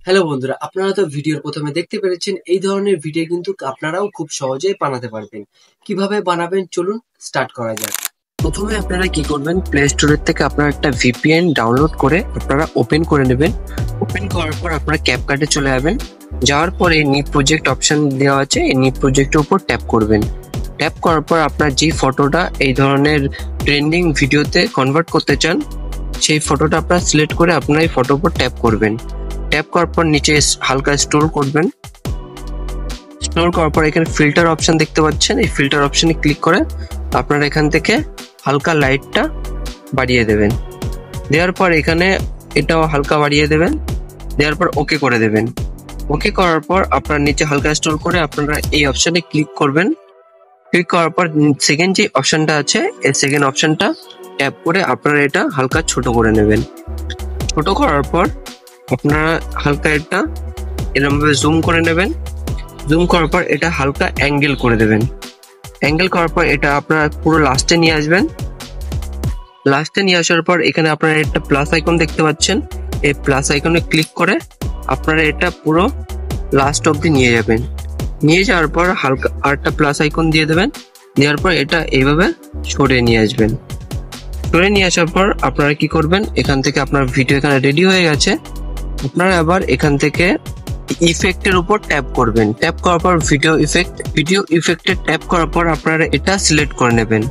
Hello বন্ধুরা, আপনারা তো ভিডিওর প্রথমে দেখতে পেরেছেন এই ধরনের ভিডিও কিন্তু আপনারাও খুব সহজেই বানাতে পারবেন। কিভাবে বানাবেন চলুন স্টার্ট করা যাক। প্রথমে আপনারা কি করবেন, প্লে স্টোরের থেকে আপনারা একটা ভিপিএন ডাউনলোড করে আপনারা ওপেন করে নেবেন। ওপেন করার পর আপনারা ক্যাপকাটে চলে যাবেন। যাওয়ার পরে নিউ প্রজেক্ট অপশন দেওয়া আছে, এই নিউ প্রজেক্টের উপর ট্যাপ করবেন। ট্যাপ করার পর আপনার যে ফটোটা এই ধরনের ট্রেন্ডিং ভিডিওতে কনভার্ট করতে চান সেই ফটোটা আপনারা সিলেক্ট করে আপনারা এই ফটোর উপর ট্যাপ করবেন। ট্যাপ করার পর নিচে হালকা স্ক্রল করবেন। স্ক্রল করার পর এখানে ফিল্টার অপশন দেখতে পাচ্ছেন, এই ফিল্টার অপশনে ক্লিক করে আপনারা এখান থেকে হালকা লাইটটা বাড়িয়ে দেবেন। দেওয়ার পর এখানে এটাও হালকা বাড়িয়ে দেবেন। দেওয়ার পর ওকে করে দেবেন। ওকে করার পর আপনার নিচে হালকা স্ক্রল করে আপনারা এই অপশনে ক্লিক করবেন। ক্লিক করার পর সেকেন্ড যে অপশনটা আছে এই সেকেন্ড অপশনটা ট্যাপ করে আপনারা এটা হালকা ছোট করে নেবেন। ছোট করার পর আপনারা হালকা এটা এরকম ভাবে জুম করে নেবেন। জুম করার পর এটা হালকা অ্যাঙ্গেল করে দেবেন। অ্যাঙ্গেল করার পর এটা আপনারা পুরো লাস্টে নিয়ে আসবেন। লাস্টে নিয়ে আসার পর এখানে আপনারা একটা প্লাস আইকন দেখতে পাচ্ছেন, এই প্লাস আইকনে ক্লিক করে আপনারা এটা পুরো লাস্ট অবধি নিয়ে যাবেন। নিয়ে যাওয়ার পর হালকা আরেকটা প্লাস আইকন দিয়ে দেবেন। দেওয়ার পর এটা এইভাবে সরিয়ে নিয়ে আসবেন। সরিয়ে নিয়ে আসার পর আপনারা কি করবেন, এখান থেকে আপনার ভিডিও এখানে রেডি হয়ে গেছে। আপনারা আবার এখান থেকে ইফেক্টের উপর ট্যাপ করবেন। ট্যাপ করার পর ভিডিও ইফেক্টে ট্যাপ করার পর আপনারা এটা সিলেক্ট করে নেবেন।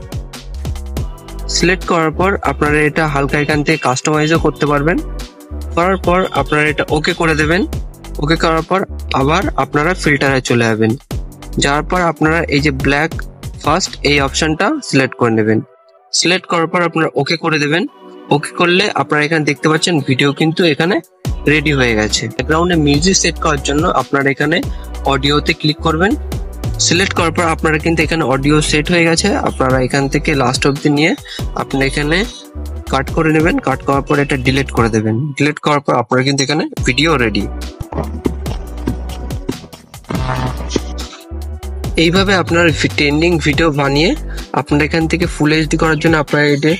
সিলেক্ট করার পর আপনারা এটা হালকা এখান থেকে কাস্টমাইজও করতে পারবেন। করার পর আপনারা এটা ওকে করে দেবেন। ওকে করার পর আবার আপনারা ফিল্টারে চলে যাবেন। যাওয়ার পর আপনারা এই যে ব্ল্যাক ফার্স্ট এই অপশনটা সিলেক্ট করে নেবেন। সিলেক্ট করার পর আপনারা ওকে করে দেবেন। ওকে করলে আপনারা এখানে দেখতে পাচ্ছেন ভিডিও কিন্তু এখানে রেডি হয়ে গেছে। ব্যাকগ্রাউন্ডে মিউজিক সেট করার জন্য আপনারা এখানে অডিওতে ক্লিক করবেন। সিলেক্ট করার পর আপনারা কিন্তু এখানে অডিও সেট হয়ে গেছে। আপনারা এখান থেকে লাস্ট অবধি নিয়ে আপনারা এখানে কাট করে নেবেন। কাট করার পর এটা ডিলিট করে দেবেন। ডিলিট করার পর আপনারা কিন্তু এখানে ভিডিও রেডি। এইভাবে আপনার ট্রেন্ডিং ভিডিও বানিয়ে আপনারা এখান থেকে ফুল এইচডি করার জন্য আপনারা এটা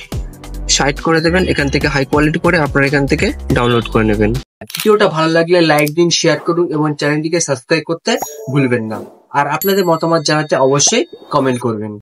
সাইড করে দেবেন। এখান থেকে হাই কোয়ালিটি করে আপনারা এখান থেকে ডাউনলোড করে নেবেন। ভিডিওটা ভালো লাগলে লাইক দিন, শেয়ার করুন এবং চ্যানেলটিকে সাবস্ক্রাইব করতে ভুলবেন না। আর আপনাদের মতামত জানাতে অবশ্যই কমেন্ট করবেন।